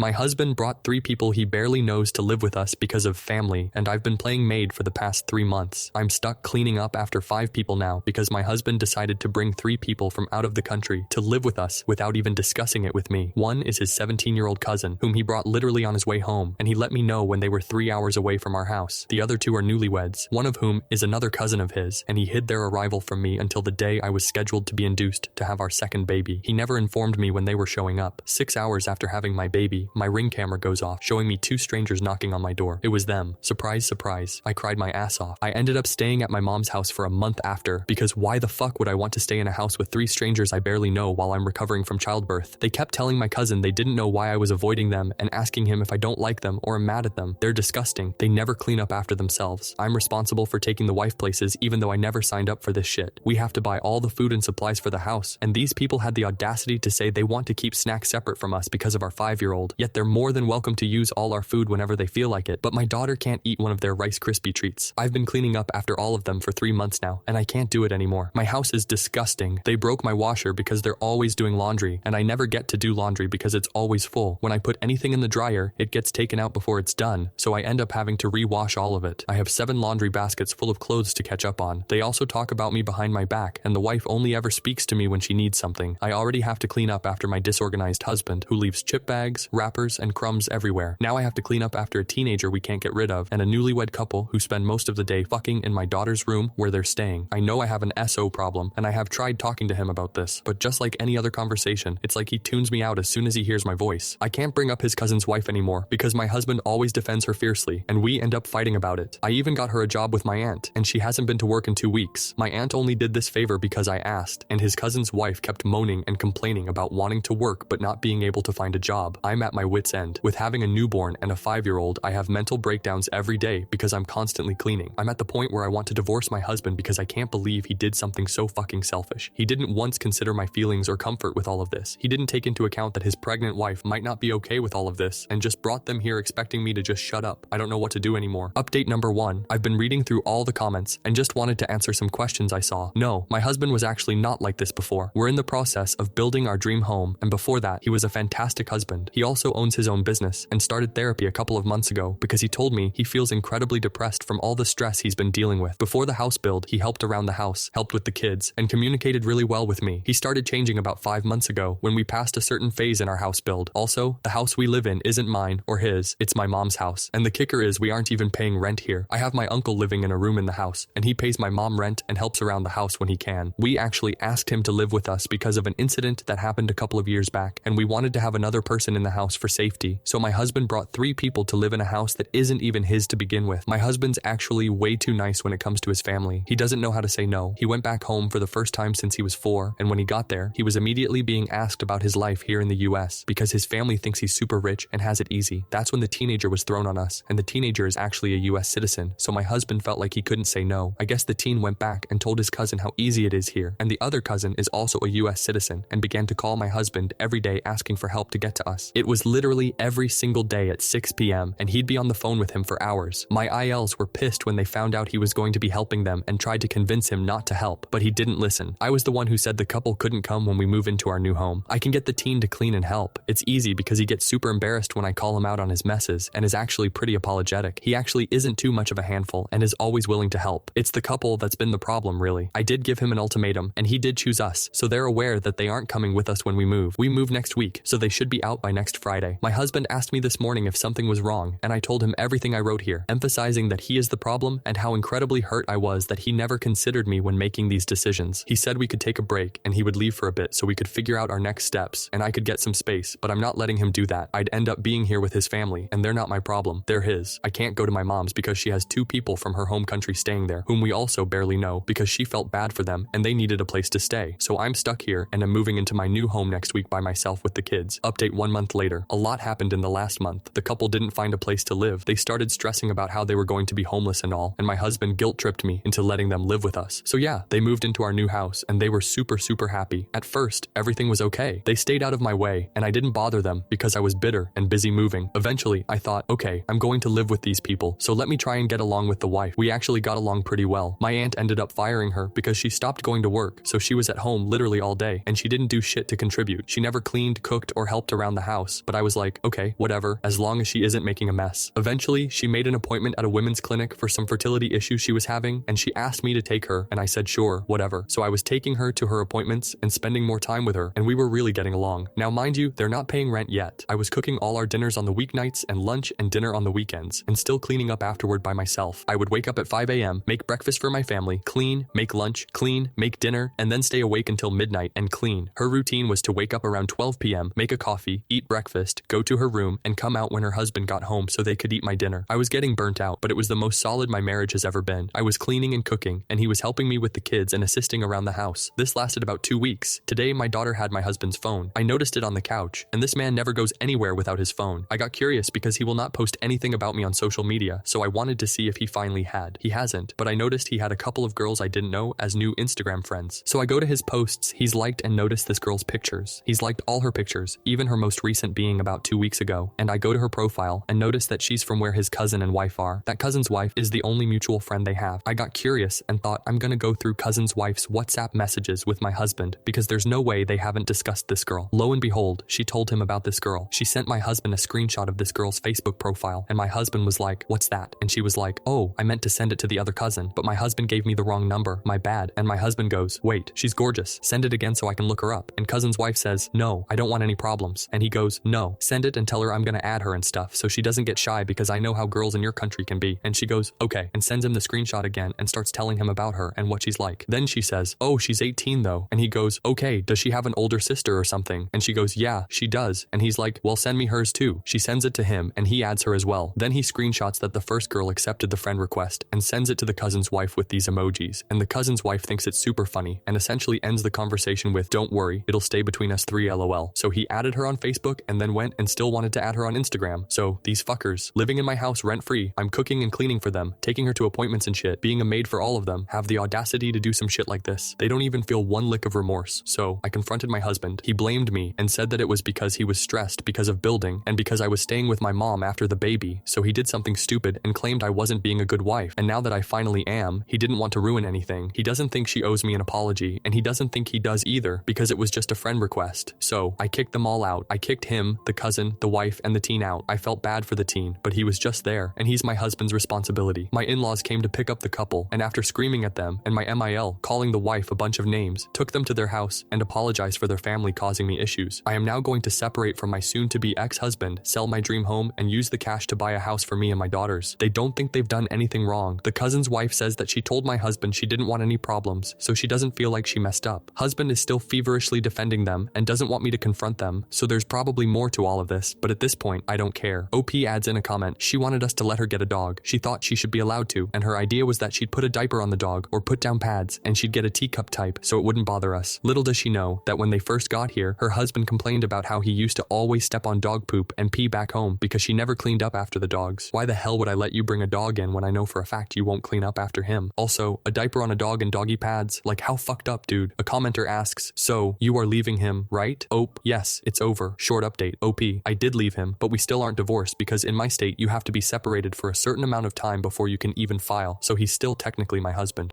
My husband brought 3 people he barely knows to live with us because of family, and I've been playing maid for the past 3 months. I'm stuck cleaning up after 5 people now because my husband decided to bring 3 people from out of the country to live with us without even discussing it with me. One is his 17-year-old cousin, whom he brought literally on his way home, and he let me know when they were 3 hours away from our house. The other 2 are newlyweds, one of whom is another cousin of his, and he hid their arrival from me until the day I was scheduled to be induced to have our second baby. He never informed me when they were showing up. 6 hours after having my baby, my Ring camera goes off, showing me 2 strangers knocking on my door. It was them. Surprise, surprise. I cried my ass off. I ended up staying at my mom's house for a month after, because why the fuck would I want to stay in a house with 3 strangers I barely know while I'm recovering from childbirth? They kept telling my cousin they didn't know why I was avoiding them and asking him if I don't like them or am mad at them. They're disgusting. They never clean up after themselves. I'm responsible for taking the wife places even though I never signed up for this shit. We have to buy all the food and supplies for the house, and these people had the audacity to say they want to keep snacks separate from us because of our 5-year-old, yet they're more than welcome to use all our food whenever they feel like it. But my daughter can't eat one of their Rice Krispie treats. I've been cleaning up after all of them for 3 months now, and I can't do it anymore. My house is disgusting. They broke my washer because they're always doing laundry, and I never get to do laundry because it's always full. When I put anything in the dryer, it gets taken out before it's done, so I end up having to re-wash all of it. I have 7 laundry baskets full of clothes to catch up on. They also talk about me behind my back, and the wife only ever speaks to me when she needs something. I already have to clean up after my disorganized husband, who leaves chip bags, wrappers, and crumbs everywhere. Now I have to clean up after a teenager we can't get rid of, and a newlywed couple who spend most of the day fucking in my daughter's room where they're staying. I know I have an SO problem, and I have tried talking to him about this, but just like any other conversation, it's like he tunes me out as soon as he hears my voice. I can't bring up his cousin's wife anymore because my husband always defends her fiercely, and we end up fighting about it. I even got her a job with my aunt, and she hasn't been to work in 2 weeks. My aunt only did this favor because I asked, and his cousin's wife kept moaning and complaining about wanting to work but not being able to find a job. I'm at my wit's end. With having a newborn and a 5-year-old, I have mental breakdowns every day because I'm constantly cleaning. I'm at the point where I want to divorce my husband because I can't believe he did something so fucking selfish. He didn't once consider my feelings or comfort with all of this. He didn't take into account that his pregnant wife might not be okay with all of this and just brought them here expecting me to just shut up. I don't know what to do anymore. Update number 1. I've been reading through all the comments and just wanted to answer some questions I saw. No, my husband was actually not like this before. We're in the process of building our dream home, and before that, he was a fantastic husband. He also owns his own business and started therapy a couple of months ago because he told me he feels incredibly depressed from all the stress he's been dealing with. Before the house build, he helped around the house, helped with the kids, and communicated really well with me. He started changing about 5 months ago when we passed a certain phase in our house build. Also, the house we live in isn't mine or his, it's my mom's house. And the kicker is we aren't even paying rent here. I have my uncle living in a room in the house, and he pays my mom rent and helps around the house when he can. We actually asked him to live with us because of an incident that happened a couple of years back, and we wanted to have another person in the house for safety. So my husband brought 3 people to live in a house that isn't even his to begin with. My husband's actually way too nice when it comes to his family. He doesn't know how to say no. He went back home for the first time since he was 4, and when he got there, he was immediately being asked about his life here in the US because his family thinks he's super rich and has it easy. That's when the teenager was thrown on us, and the teenager is actually a US citizen, so my husband felt like he couldn't say no. I guess the teen went back and told his cousin how easy it is here, and the other cousin is also a US citizen and began to call my husband every day asking for help to get to us. It was literally every single day at 6 p.m. and he'd be on the phone with him for hours. My ILs were pissed when they found out he was going to be helping them and tried to convince him not to help, but he didn't listen. I was the one who said the couple couldn't come when we move into our new home. I can get the teen to clean and help. It's easy because he gets super embarrassed when I call him out on his messes and is actually pretty apologetic. He actually isn't too much of a handful and is always willing to help. It's the couple that's been the problem, really. I did give him an ultimatum and he did choose us, so they're aware that they aren't coming with us when we move. We move next week, so they should be out by next Friday. My husband asked me this morning if something was wrong, and I told him everything I wrote here, emphasizing that he is the problem and how incredibly hurt I was that he never considered me when making these decisions. He said we could take a break and he would leave for a bit so we could figure out our next steps and I could get some space, but I'm not letting him do that. I'd end up being here with his family, and they're not my problem, they're his. I can't go to my mom's because she has 2 people from her home country staying there, whom we also barely know, because she felt bad for them and they needed a place to stay. So I'm stuck here and I'm moving into my new home next week by myself with the kids. Update 1 month later. A lot happened in the last month. The couple didn't find a place to live. They started stressing about how they were going to be homeless and all, and my husband guilt-tripped me into letting them live with us. So yeah, they moved into our new house and they were super happy. At first, everything was okay. They stayed out of my way and I didn't bother them because I was bitter and busy moving. Eventually, I thought, okay, I'm going to live with these people, so let me try and get along with the wife. We actually got along pretty well. My aunt ended up firing her because she stopped going to work, so she was at home literally all day and she didn't do shit to contribute. She never cleaned, cooked, or helped around the house, but I was like, okay, whatever, as long as she isn't making a mess. Eventually, she made an appointment at a women's clinic for some fertility issues she was having, and she asked me to take her, and I said sure, whatever. So I was taking her to her appointments and spending more time with her, and we were really getting along. Now mind you, they're not paying rent yet. I was cooking all our dinners on the weeknights and lunch and dinner on the weekends, and still cleaning up afterward by myself. I would wake up at 5 a.m., make breakfast for my family, clean, make lunch, clean, make dinner, and then stay awake until midnight and clean. Her routine was to wake up around 12 p.m., make a coffee, eat breakfast, go to her room, and come out when her husband got home so they could eat my dinner. I was getting burnt out, but it was the most solid my marriage has ever been. I was cleaning and cooking, and he was helping me with the kids and assisting around the house. This lasted about 2 weeks. Today, my daughter had my husband's phone. I noticed it on the couch, and this man never goes anywhere without his phone. I got curious because he will not post anything about me on social media, so I wanted to see if he finally had. He hasn't, but I noticed he had a couple of girls I didn't know as new Instagram friends. So I go to his posts, he's liked and noticed this girl's pictures. He's liked all her pictures, even her most recent being about 2 weeks ago, and I go to her profile and notice that she's from where his cousin and wife are. That cousin's wife is the only mutual friend they have. I got curious and thought I'm gonna go through cousin's wife's WhatsApp messages with my husband because there's no way they haven't discussed this girl. Lo and behold, she told him about this girl. She sent my husband a screenshot of this girl's Facebook profile, and my husband was like, "What's that?" And she was like, "Oh, I meant to send it to the other cousin, but my husband gave me the wrong number. My bad." And my husband goes, "Wait, she's gorgeous. Send it again so I can look her up." And cousin's wife says, "No, I don't want any problems." And he goes, "No, send it and tell her I'm gonna add her and stuff so she doesn't get shy because I know how girls in your country can be." And she goes, "Okay," and sends him the screenshot again and starts telling him about her and what she's like. Then she says, "Oh, she's 18 though." And he goes, "Okay, does she have an older sister or something?" And she goes, "Yeah, she does." And he's like, "Well, send me hers too." She sends it to him and he adds her as well. Then he screenshots that the first girl accepted the friend request and sends it to the cousin's wife with these emojis. And the cousin's wife thinks it's super funny and essentially ends the conversation with, "Don't worry, it'll stay between us three, lol." So he added her on Facebook and then went and still wanted to add her on Instagram. So these fuckers, living in my house rent free, I'm cooking and cleaning for them, taking her to appointments and shit, being a maid for all of them, have the audacity to do some shit like this. They don't even feel one lick of remorse. So I confronted my husband. He blamed me and said that it was because he was stressed because of building and because I was staying with my mom after the baby. So he did something stupid and claimed I wasn't being a good wife. And now that I finally am, he didn't want to ruin anything. He doesn't think she owes me an apology, and he doesn't think he does either because it was just a friend request. So I kicked them all out. I kicked him, the cousin, the wife, and the teen out. I felt bad for the teen, but he was just there, and he's my husband's responsibility. My in-laws came to pick up the couple, and after screaming at them and my MIL calling the wife a bunch of names, took them to their house and apologized for their family causing me issues. I am now going to separate from my soon-to-be ex-husband, sell my dream home, and use the cash to buy a house for me and my daughters. They don't think they've done anything wrong. The cousin's wife says that she told my husband she didn't want any problems, so she doesn't feel like she messed up. Husband is still feverishly defending them and doesn't want me to confront them, so there's probably more to all of this, but at this point, I don't care. OP adds in a comment, she wanted us to let her get a dog. She thought she should be allowed to, and her idea was that she'd put a diaper on the dog or put down pads, and she'd get a teacup type so it wouldn't bother us. Little does she know that when they first got here, her husband complained about how he used to always step on dog poop and pee back home because she never cleaned up after the dogs. Why the hell would I let you bring a dog in when I know for a fact you won't clean up after him? Also, a diaper on a dog and doggy pads? Like, how fucked up, dude? A commenter asks, so, you are leaving him, right? Ope, yes, it's over. Short update. OP, I did leave him, but we still aren't divorced because in my state you have to be separated for a certain amount of time before you can even file, so he's still technically my husband.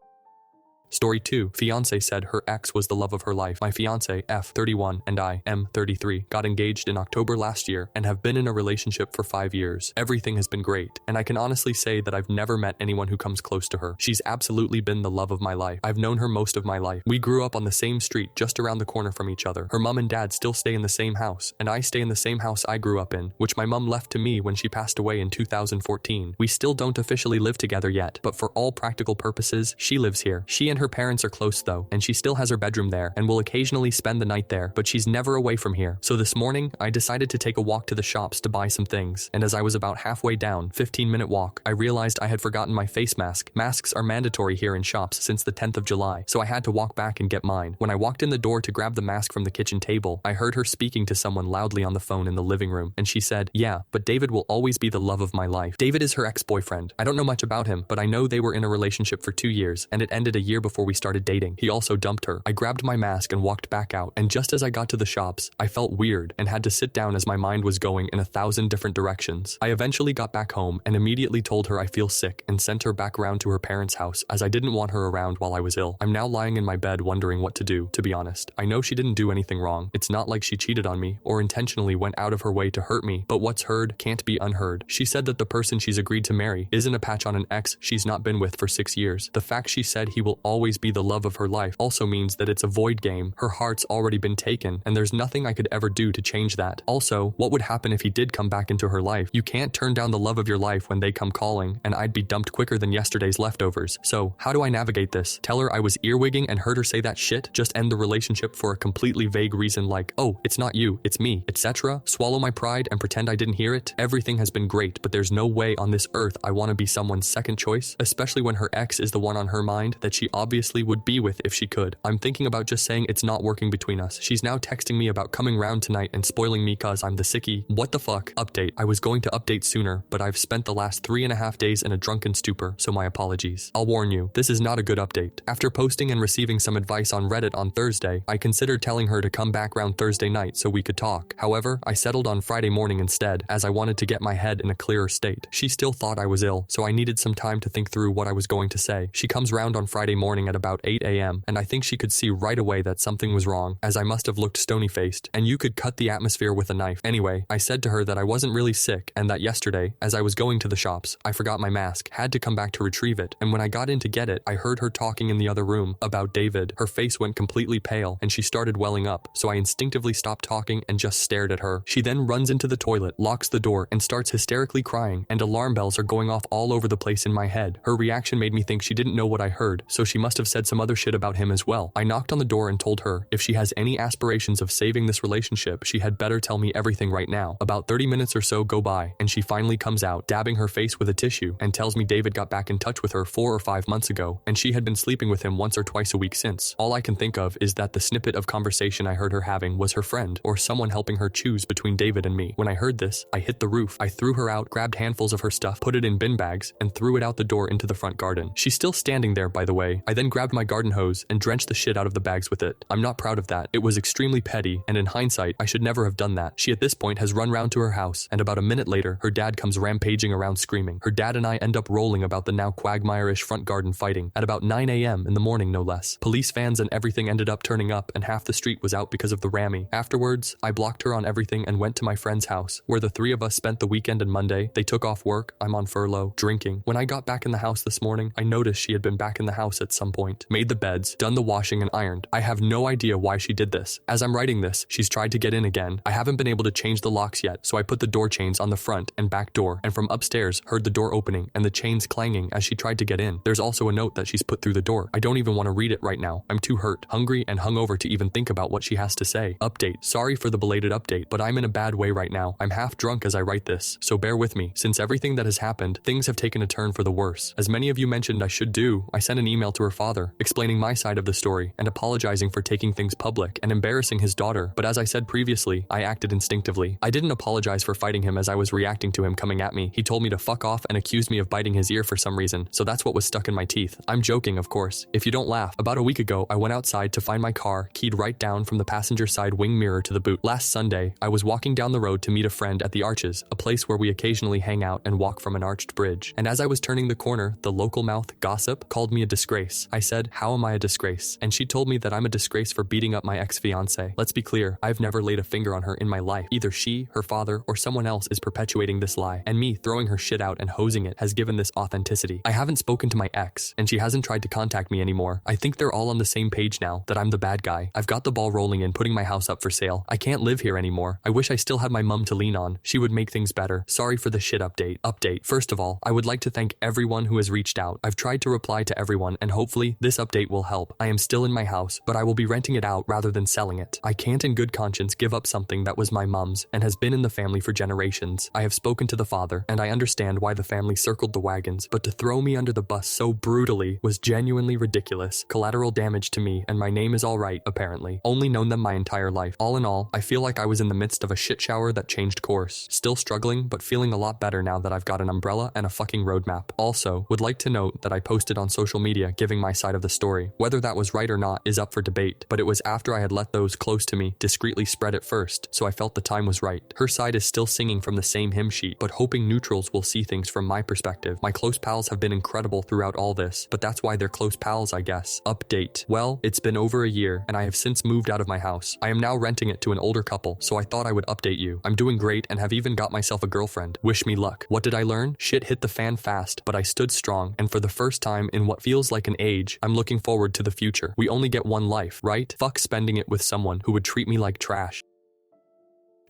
Story 2. Fiancé said her ex was the love of her life. My fiancé, F, 31, and I, M, 33, got engaged in October last year and have been in a relationship for 5 years. Everything has been great, and I can honestly say that I've never met anyone who comes close to her. She's absolutely been the love of my life. I've known her most of my life. We grew up on the same street just around the corner from each other. Her mom and dad still stay in the same house, and I stay in the same house I grew up in, which my mom left to me when she passed away in 2014. We still don't officially live together yet, but for all practical purposes, she lives here. She and her parents are close though, and she still has her bedroom there and will occasionally spend the night there, but she's never away from here. So this morning, I decided to take a walk to the shops to buy some things, and as I was about halfway down, 15-minute walk, I realized I had forgotten my face mask. Masks are mandatory here in shops since the 10th of July, so I had to walk back and get mine. When I walked in the door to grab the mask from the kitchen table, I heard her speaking to someone loudly on the phone in the living room, and she said, "Yeah, but David will always be the love of my life." David is her ex-boyfriend. I don't know much about him, but I know they were in a relationship for 2 years, and it ended a year before before we started dating. He also dumped her. I grabbed my mask and walked back out, and just as I got to the shops, I felt weird and had to sit down as my mind was going in 1,000 different directions. I eventually got back home and immediately told her I feel sick and sent her back around to her parents' house as I didn't want her around while I was ill. I'm now lying in my bed wondering what to do, to be honest. I know she didn't do anything wrong. It's not like she cheated on me or intentionally went out of her way to hurt me, but what's heard can't be unheard. She said that the person she's agreed to marry isn't a patch on an ex she's not been with for 6 years. The fact she said he will always be the love of her life also means that it's a void game. Her heart's already been taken, and there's nothing I could ever do to change that. Also, what would happen if he did come back into her life? You can't turn down the love of your life when they come calling, and I'd be dumped quicker than yesterday's leftovers. So, how do I navigate this? Tell her I was earwigging and heard her say that shit? Just end the relationship for a completely vague reason like, oh, it's not you, it's me, etc.? Swallow my pride and pretend I didn't hear it? Everything has been great, but there's no way on this earth I want to be someone's second choice, especially when her ex is the one on her mind that she obviously would be with if she could. I'm thinking about just saying it's not working between us. She's now texting me about coming round tonight and spoiling me cause I'm the sickie. What the fuck? Update. I was going to update sooner, but I've spent the last 3.5 days in a drunken stupor, so my apologies. I'll warn you, this is not a good update. After posting and receiving some advice on Reddit on Thursday, I considered telling her to come back round Thursday night so we could talk. However, I settled on Friday morning instead, as I wanted to get my head in a clearer state. She still thought I was ill, so I needed some time to think through what I was going to say. She comes round on Friday morning at about 8 a.m., and I think she could see right away that something was wrong, as I must have looked stony-faced, and you could cut the atmosphere with a knife. Anyway, I said to her that I wasn't really sick, and that yesterday, as I was going to the shops, I forgot my mask, had to come back to retrieve it, and when I got in to get it, I heard her talking in the other room about David. Her face went completely pale, and she started welling up, so I instinctively stopped talking and just stared at her. She then runs into the toilet, locks the door, and starts hysterically crying, and alarm bells are going off all over the place in my head. Her reaction made me think she didn't know what I heard, so she must have said some other shit about him as well. I knocked on the door and told her if she has any aspirations of saving this relationship, she had better tell me everything right now. About 30 minutes or so go by, and she finally comes out, dabbing her face with a tissue, and tells me David got back in touch with her 4 or 5 months ago, and she had been sleeping with him once or twice a week since. All I can think of is that the snippet of conversation I heard her having was her friend, or someone helping her choose between David and me. When I heard this, I hit the roof. I threw her out, grabbed handfuls of her stuff, put it in bin bags, and threw it out the door into the front garden. She's still standing there, by the way. I then grabbed my garden hose and drenched the shit out of the bags with it. I'm not proud of that. It was extremely petty, and in hindsight, I should never have done that. She at this point has run round to her house, and about a minute later, her dad comes rampaging around screaming. Her dad and I end up rolling about the now Quagmire-ish front garden fighting, at about 9 a.m. in the morning no less. Police vans and everything ended up turning up, and half the street was out because of the rammy. Afterwards, I blocked her on everything and went to my friend's house, where the three of us spent the weekend and Monday. They took off work, I'm on furlough, drinking. When I got back in the house this morning, I noticed she had been back in the house at some point, made the beds, done the washing and ironed. I have no idea why she did this. As I'm writing this, she's tried to get in again. I haven't been able to change the locks yet, so I put the door chains on the front and back door, and from upstairs heard the door opening and the chains clanging as she tried to get in. There's also a note that she's put through the door. I don't even want to read it right now. I'm too hurt, hungry, and hungover to even think about what she has to say. Update. Sorry for the belated update, but I'm in a bad way right now. I'm half drunk as I write this, so bear with me. Since everything that has happened, things have taken a turn for the worse. As many of you mentioned I should do, I sent an email to her father, explaining my side of the story and apologizing for taking things public and embarrassing his daughter, but as I said previously, I acted instinctively. I didn't apologize for fighting him as I was reacting to him coming at me. He told me to fuck off and accused me of biting his ear for some reason, so that's what was stuck in my teeth. I'm joking, of course. If you don't laugh, about a week ago, I went outside to find my car, keyed right down from the passenger side wing mirror to the boot. Last Sunday, I was walking down the road to meet a friend at the Arches, a place where we occasionally hang out and walk from an arched bridge. And as I was turning the corner, the local mouth gossip called me a disgrace. I said, "How am I a disgrace?" And she told me that I'm a disgrace for beating up my ex-fiancé. Let's be clear, I've never laid a finger on her in my life. Either she, her father, or someone else is perpetuating this lie, and me throwing her shit out and hosing it has given this authenticity. I haven't spoken to my ex, and she hasn't tried to contact me anymore. I think they're all on the same page now, that I'm the bad guy. I've got the ball rolling in putting my house up for sale. I can't live here anymore. I wish I still had my mum to lean on. She would make things better. Sorry for the shit update. First of all, I would like to thank everyone who has reached out. I've tried to reply to everyone, and hopefully this update will help. I am still in my house, but I will be renting it out rather than selling it. I can't in good conscience give up something that was my mum's and has been in the family for generations. I have spoken to the father, and I understand why the family circled the wagons, but to throw me under the bus so brutally was genuinely ridiculous. Collateral damage to me, and my name is alright, apparently. Only known them my entire life. All in all, I feel like I was in the midst of a shit shower that changed course. Still struggling, but feeling a lot better now that I've got an umbrella and a fucking roadmap. Also, would like to note that I posted on social media giving giving my side of the story. Whether that was right or not is up for debate, but it was after I had let those close to me discreetly spread it first, so I felt the time was right. Her side is still singing from the same hymn sheet, but hoping neutrals will see things from my perspective. My close pals have been incredible throughout all this, but that's why they're close pals, I guess. Update. Well, it's been over a year, and I have since moved out of my house. I am now renting it to an older couple, so I thought I would update you. I'm doing great and have even got myself a girlfriend. Wish me luck. What did I learn? Shit hit the fan fast, but I stood strong, and for the first time in what feels like an age, I'm looking forward to the future. We only get one life, right? Fuck spending it with someone who would treat me like trash.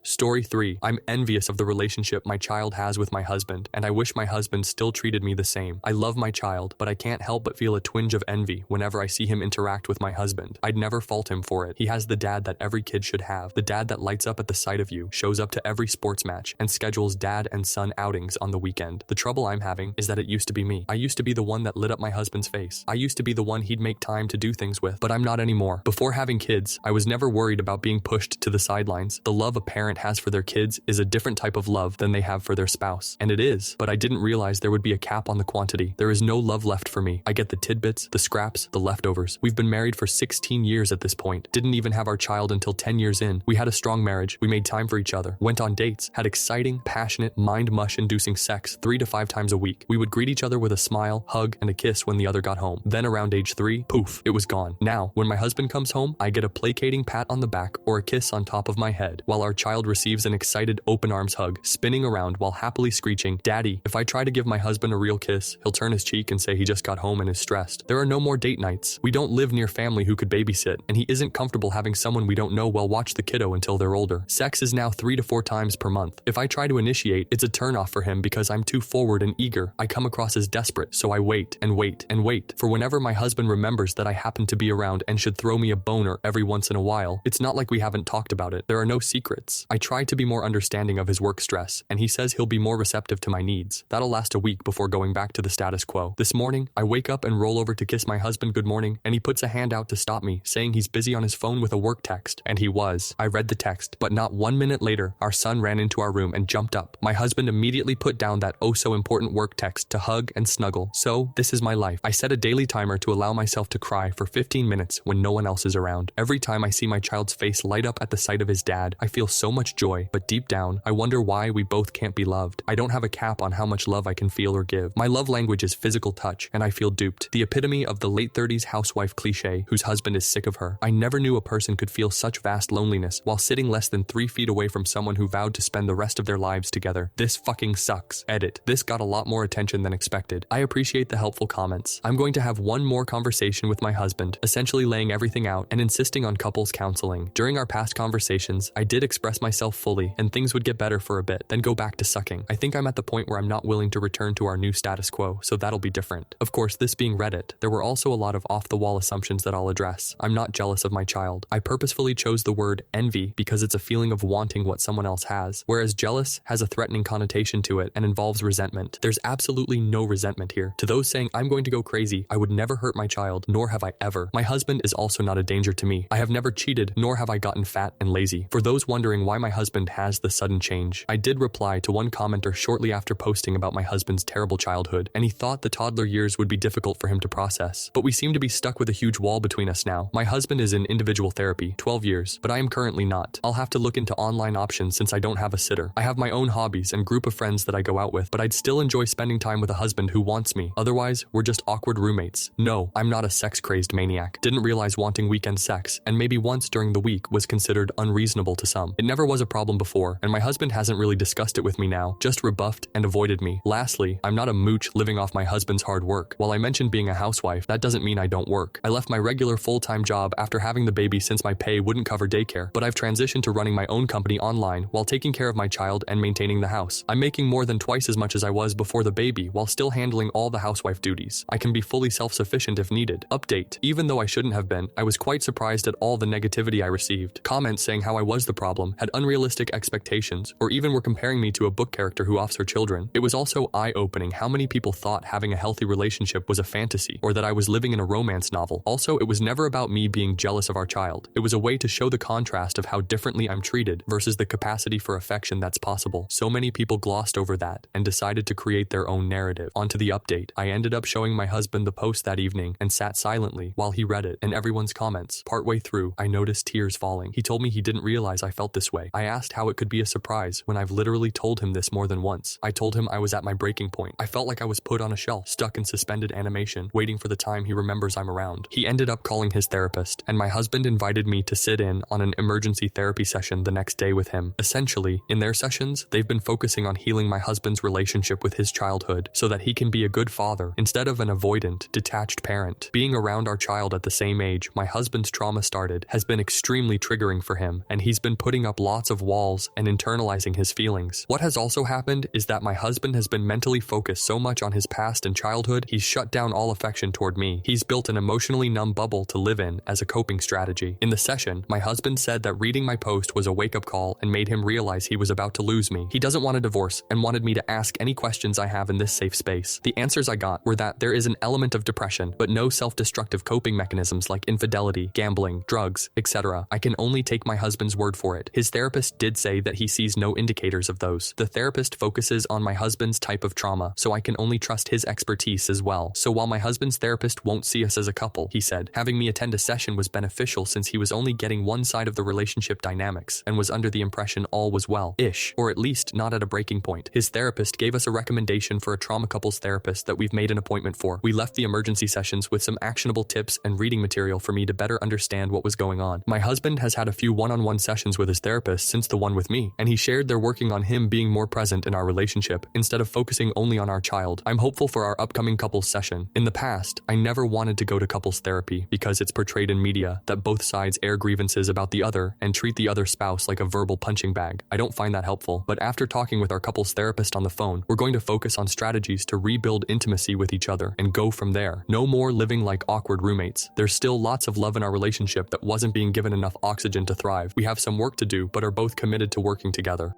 Story 3. I'm envious of the relationship my child has with my husband, and I wish my husband still treated me the same. I love my child, but I can't help but feel a twinge of envy whenever I see him interact with my husband. I'd never fault him for it. He has the dad that every kid should have, the dad that lights up at the sight of you, shows up to every sports match, and schedules dad and son outings on the weekend. The trouble I'm having is that it used to be me. I used to be the one that lit up my husband's face. I used to be the one he'd make time to do things with, but I'm not anymore. Before having kids, I was never worried about being pushed to the sidelines. The love a parent has for their kids is a different type of love than they have for their spouse. And it is, but I didn't realize there would be a cap on the quantity. There is no love left for me. I get the tidbits, the scraps, the leftovers. We've been married for 16 years at this point. Didn't even have our child until 10 years in. We had a strong marriage. We made time for each other. Went on dates. Had exciting, passionate, mind-mush-inducing sex 3 to 5 times a week. We would greet each other with a smile, hug, and a kiss when the other got home. Then around age 3, poof, it was gone. Now, when my husband comes home, I get a placating pat on the back or a kiss on top of my head, while our child receives an excited open arms hug, spinning around while happily screeching, "Daddy." If I try to give my husband a real kiss, he'll turn his cheek and say he just got home and is stressed. There are no more date nights. We don't live near family who could babysit, and he isn't comfortable having someone we don't know well watch the kiddo until they're older. Sex is now 3 to 4 times per month. If I try to initiate, it's a turnoff for him because I'm too forward and eager. I come across as desperate, so I wait and wait and wait for whenever my husband remembers that I happen to be around and should throw me a boner every once in a while. It's not like we haven't talked about it. There are no secrets. I try to be more understanding of his work stress, and he says he'll be more receptive to my needs. That'll last a week before going back to the status quo. This morning, I wake up and roll over to kiss my husband good morning, and he puts a hand out to stop me, saying he's busy on his phone with a work text. And he was. I read the text, but not 1 minute later, our son ran into our room and jumped up. My husband immediately put down that oh-so-important work text to hug and snuggle. So, this is my life. I set a daily timer to allow myself to cry for 15 minutes when no one else is around. Every time I see my child's face light up at the sight of his dad, I feel so much joy, but deep down, I wonder why we both can't be loved. I don't have a cap on how much love I can feel or give. My love language is physical touch, and I feel duped. The epitome of the late 30s housewife cliche whose husband is sick of her. I never knew a person could feel such vast loneliness while sitting less than 3 feet away from someone who vowed to spend the rest of their lives together. This fucking sucks. Edit. This got a lot more attention than expected. I appreciate the helpful comments. I'm going to have one more conversation with my husband, essentially laying everything out and insisting on couples counseling. During our past conversations, I did express myself fully, and things would get better for a bit, then go back to sucking. I think I'm at the point where I'm not willing to return to our new status quo, so that'll be different. Of course, this being Reddit, there were also a lot of off-the-wall assumptions that I'll address. I'm not jealous of my child. I purposefully chose the word envy because it's a feeling of wanting what someone else has, whereas jealous has a threatening connotation to it and involves resentment. There's absolutely no resentment here. To those saying I'm going to go crazy, I would never hurt my child, nor have I ever. My husband is also not a danger to me. I have never cheated, nor have I gotten fat and lazy. For those wondering why my husband has the sudden change, I did reply to one commenter shortly after posting about my husband's terrible childhood, and he thought the toddler years would be difficult for him to process. But we seem to be stuck with a huge wall between us now. My husband is in individual therapy, 12 years, but I am currently not. I'll have to look into online options since I don't have a sitter. I have my own hobbies and group of friends that I go out with, but I'd still enjoy spending time with a husband who wants me. Otherwise, we're just awkward roommates. No, I'm not a sex-crazed maniac. Didn't realize wanting weekend sex, and maybe once during the week, was considered unreasonable to some. It never was a problem before, and my husband hasn't really discussed it with me now, just rebuffed and avoided me. Lastly, I'm not a mooch living off my husband's hard work. While I mentioned being a housewife, that doesn't mean I don't work. I left my regular full-time job after having the baby since my pay wouldn't cover daycare, but I've transitioned to running my own company online while taking care of my child and maintaining the house. I'm making more than twice as much as I was before the baby while still handling all the housewife duties. I can be fully self-sufficient if needed. Update. Even though I shouldn't have been, I was quite surprised at all the negativity I received. Comments saying how I was the problem, had unrealistic expectations, or even were comparing me to a book character who offs her children. It was also eye-opening how many people thought having a healthy relationship was a fantasy, or that I was living in a romance novel. Also, it was never about me being jealous of our child. It was a way to show the contrast of how differently I'm treated versus the capacity for affection that's possible. So many people glossed over that and decided to create their own narrative. Onto the update. I ended up showing my husband the post that evening and sat silently while he read it and everyone's comments. Partway through, I noticed tears falling. He told me he didn't realize I felt this way. I asked how it could be a surprise when I've literally told him this more than once. I told him I was at my breaking point. I felt like I was put on a shelf, stuck in suspended animation, waiting for the time he remembers I'm around. He ended up calling his therapist, and my husband invited me to sit in on an emergency therapy session the next day with him. Essentially, in their sessions, they've been focusing on healing my husband's relationship with his childhood so that he can be a good father instead of an avoidant, detached parent. Being around our child at the same age my husband's trauma started has been extremely triggering for him, and he's been putting up lots of walls and internalizing his feelings. What has also happened is that my husband has been mentally focused so much on his past and childhood, he's shut down all affection toward me. He's built an emotionally numb bubble to live in as a coping strategy. In the session, my husband said that reading my post was a wake-up call and made him realize he was about to lose me. He doesn't want a divorce and wanted me to ask any questions I have in this safe space. The answers I got were that there is an element of depression, but no self-destructive coping mechanisms like infidelity, gambling, drugs, etc. I can only take my husband's word for it. His therapist did say that he sees no indicators of those. The therapist focuses on my husband's type of trauma, so I can only trust his expertise as well. So while my husband's therapist won't see us as a couple, he said, having me attend a session was beneficial since he was only getting one side of the relationship dynamics and was under the impression all was well-ish, or at least not at a breaking point. His therapist gave us a recommendation for a trauma couples therapist that we've made an appointment for. We left the emergency sessions with some actionable tips and reading material for me to better understand what was going on. My husband has had a few one-on-one sessions with his therapist since the one with me, and he shared they're working on him being more present in our relationship instead of focusing only on our child. I'm hopeful for our upcoming couples session. In the past, I never wanted to go to couples therapy because it's portrayed in media that both sides air grievances about the other and treat the other spouse like a verbal punching bag. I don't find that helpful, but after talking with our couples therapist on the phone, we're going to focus on strategies to rebuild intimacy with each other and go from there. No more living like awkward roommates. There's still lots of love in our relationship that wasn't being given enough oxygen to thrive. We have some work to do, but are both committed to working together.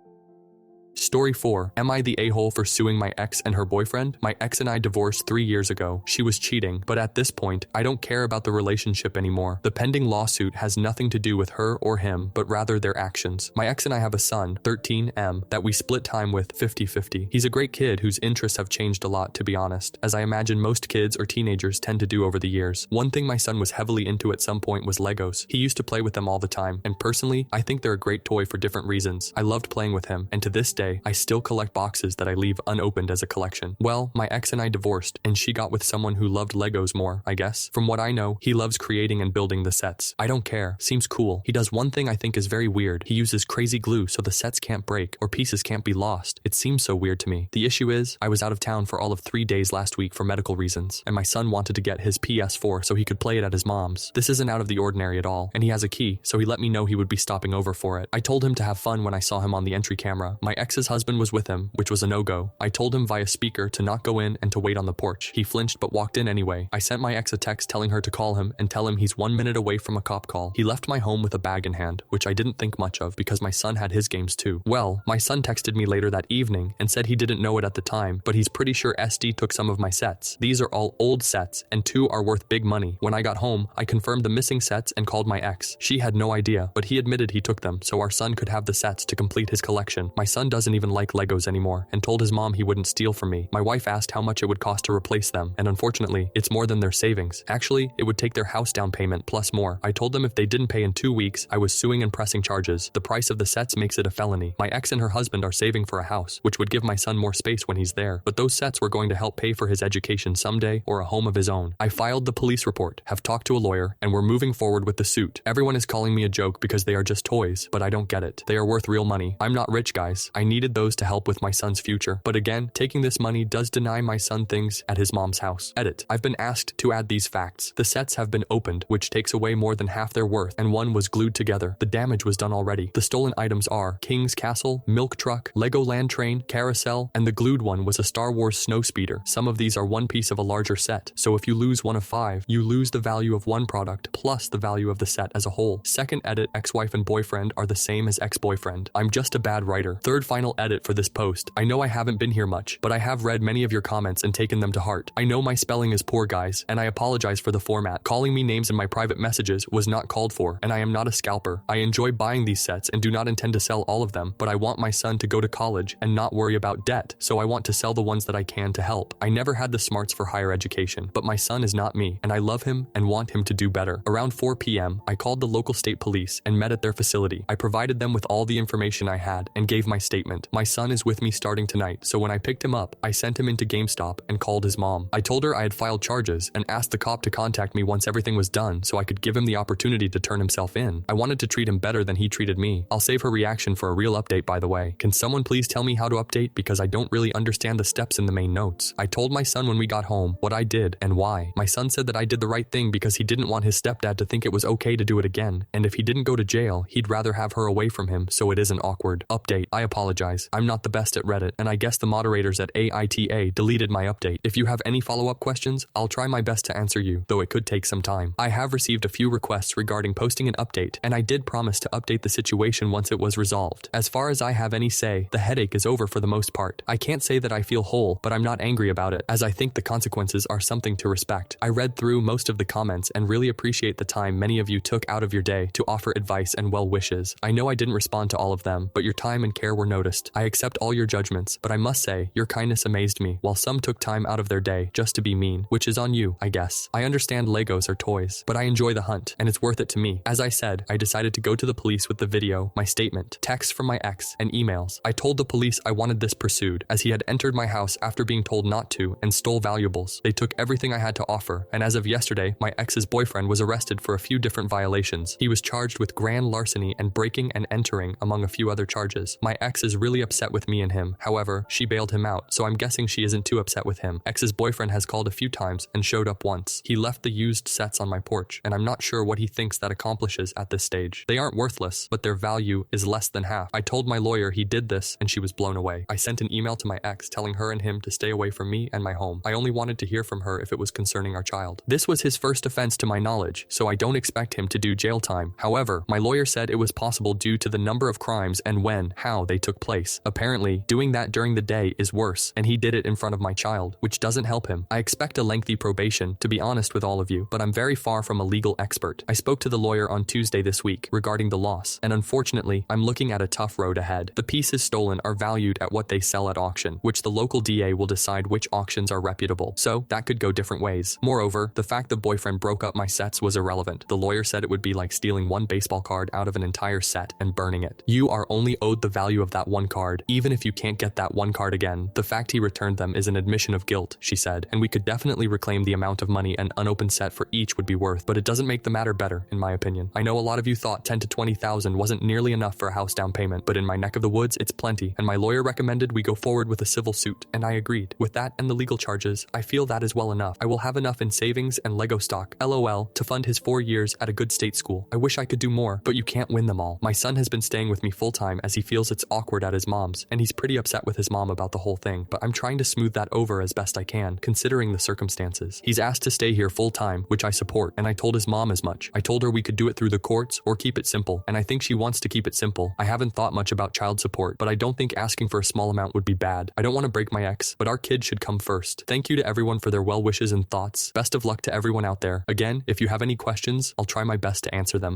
Story 4. Am I the a-hole for suing my ex and her boyfriend? My ex and I divorced 3 years ago. She was cheating, but at this point, I don't care about the relationship anymore. The pending lawsuit has nothing to do with her or him, but rather their actions. My ex and I have a son, 13M, that we split time with 50-50. He's a great kid whose interests have changed a lot, to be honest, as I imagine most kids or teenagers tend to do over the years. One thing my son was heavily into at some point was Legos. He used to play with them all the time, and personally, I think they're a great toy for different reasons. I loved playing with him, and to this day, I still collect boxes that I leave unopened as a collection. Well, my ex and I divorced, and she got with someone who loved Legos more, I guess. From what I know, he loves creating and building the sets. I don't care. Seems cool. He does one thing I think is very weird. He uses crazy glue so the sets can't break or pieces can't be lost. It seems so weird to me. The issue is, I was out of town for all of 3 days last week for medical reasons, and my son wanted to get his PS4 so he could play it at his mom's. This isn't out of the ordinary at all, and he has a key, so he let me know he would be stopping over for it. I told him to have fun when I saw him on the entry camera. My ex's husband was with him, which was a no-go. I told him via speaker to not go in and to wait on the porch. He flinched but walked in anyway. I sent my ex a text telling her to call him and tell him he's 1 minute away from a cop call. He left my home with a bag in hand, which I didn't think much of because my son had his games too. Well, my son texted me later that evening and said he didn't know it at the time, but he's pretty sure SD took some of my sets. These are all old sets, and 2 are worth big money. When I got home, I confirmed the missing sets and called my ex. She had no idea, but he admitted he took them so our son could have the sets to complete his collection. My son doesn't even like Legos anymore and told his mom he wouldn't steal from me. My wife asked how much it would cost to replace them, and unfortunately, it's more than their savings. Actually, it would take their house down payment plus more. I told them if they didn't pay in 2 weeks, I was suing and pressing charges. The price of the sets makes it a felony. My ex and her husband are saving for a house, which would give my son more space when he's there, but those sets were going to help pay for his education someday or a home of his own. I filed the police report, have talked to a lawyer, and we're moving forward with the suit. Everyone is calling me a joke because they are just toys, but I don't get it. They are worth real money. I'm not rich, guys. I needed those to help with my son's future. But again, taking this money does deny my son things at his mom's house. Edit. I've been asked to add these facts. The sets have been opened, which takes away more than half their worth, and one was glued together. The damage was done already. The stolen items are King's Castle, Milk Truck, Lego Land Train, Carousel, and the glued one was a Star Wars snowspeeder. Some of these are one piece of a larger set, so if you lose one of 5, you lose the value of one product plus the value of the set as a whole. Second edit, ex-wife and boyfriend are the same as ex-boyfriend. I'm just a bad writer. Third final edit for this post. I know I haven't been here much, but I have read many of your comments and taken them to heart. I know my spelling is poor, guys, and I apologize for the format. Calling me names in my private messages was not called for, and I am not a scalper. I enjoy buying these sets and do not intend to sell all of them, but I want my son to go to college and not worry about debt, so I want to sell the ones that I can to help. I never had the smarts for higher education, but my son is not me, and I love him and want him to do better. Around 4 p.m., I called the local state police and met at their facility. I provided them with all the information I had and gave my statement. My son is with me starting tonight, so when I picked him up, I sent him into GameStop and called his mom. I told her I had filed charges and asked the cop to contact me once everything was done so I could give him the opportunity to turn himself in. I wanted to treat him better than he treated me. I'll save her reaction for a real update, by the way. Can someone please tell me how to update, because I don't really understand the steps in the main notes. I told my son when we got home what I did and why. My son said that I did the right thing because he didn't want his stepdad to think it was okay to do it again, and if he didn't go to jail, he'd rather have her away from him so it isn't awkward. Update. I apologize. I'm not the best at Reddit, and I guess the moderators at AITA deleted my update. If you have any follow-up questions, I'll try my best to answer you, though it could take some time. I have received a few requests regarding posting an update, and I did promise to update the situation once it was resolved. As far as I have any say, the headache is over for the most part. I can't say that I feel whole, but I'm not angry about it, as I think the consequences are something to respect. I read through most of the comments and really appreciate the time many of you took out of your day to offer advice and well wishes. I know I didn't respond to all of them, but your time and care were noticed. I accept all your judgments, but I must say, your kindness amazed me, while some took time out of their day just to be mean, which is on you, I guess. I understand Legos are toys, but I enjoy the hunt, and it's worth it to me. As I said, I decided to go to the police with the video, my statement, texts from my ex, and emails. I told the police I wanted this pursued, as he had entered my house after being told not to and stole valuables. They took everything I had to offer, and as of yesterday, my ex's boyfriend was arrested for a few different violations. He was charged with grand larceny and breaking and entering, among a few other charges. My ex is really upset with me and him. However, she bailed him out, so I'm guessing she isn't too upset with him. Ex's boyfriend has called a few times and showed up once. He left the used sets on my porch, and I'm not sure what he thinks that accomplishes at this stage. They aren't worthless, but their value is less than half. I told my lawyer he did this, and she was blown away. I sent an email to my ex telling her and him to stay away from me and my home. I only wanted to hear from her if it was concerning our child. This was his first offense to my knowledge, so I don't expect him to do jail time. However, my lawyer said it was possible due to the number of crimes and how they took place. Apparently, doing that during the day is worse, and he did it in front of my child, which doesn't help him. I expect a lengthy probation, to be honest with all of you, but I'm very far from a legal expert. I spoke to the lawyer on Tuesday this week regarding the loss, and unfortunately, I'm looking at a tough road ahead. The pieces stolen are valued at what they sell at auction, which the local DA will decide which auctions are reputable, so that could go different ways. Moreover, the fact the boyfriend broke up my sets was irrelevant. The lawyer said it would be like stealing one baseball card out of an entire set and burning it. You are only owed the value of that one card, even if you can't get that one card again. The fact he returned them is an admission of guilt, she said, and we could definitely reclaim the amount of money an unopened set for each would be worth, but it doesn't make the matter better, in my opinion. I know a lot of you thought 10 to 20,000 wasn't nearly enough for a house down payment, but in my neck of the woods, it's plenty, and my lawyer recommended we go forward with a civil suit, and I agreed. With that and the legal charges, I feel that is well enough. I will have enough in savings and Lego stock, LOL, to fund his 4 years at a good state school. I wish I could do more, but you can't win them all. My son has been staying with me full-time as he feels it's awkward at his mom's, and he's pretty upset with his mom about the whole thing, but I'm trying to smooth that over as best I can, considering the circumstances. He's asked to stay here full-time, which I support, and I told his mom as much. I told her we could do it through the courts or keep it simple, and I think she wants to keep it simple. I haven't thought much about child support, but I don't think asking for a small amount would be bad. I don't want to break my ex, but our kid should come first. Thank you to everyone for their well wishes and thoughts. Best of luck to everyone out there. Again, if you have any questions, I'll try my best to answer them.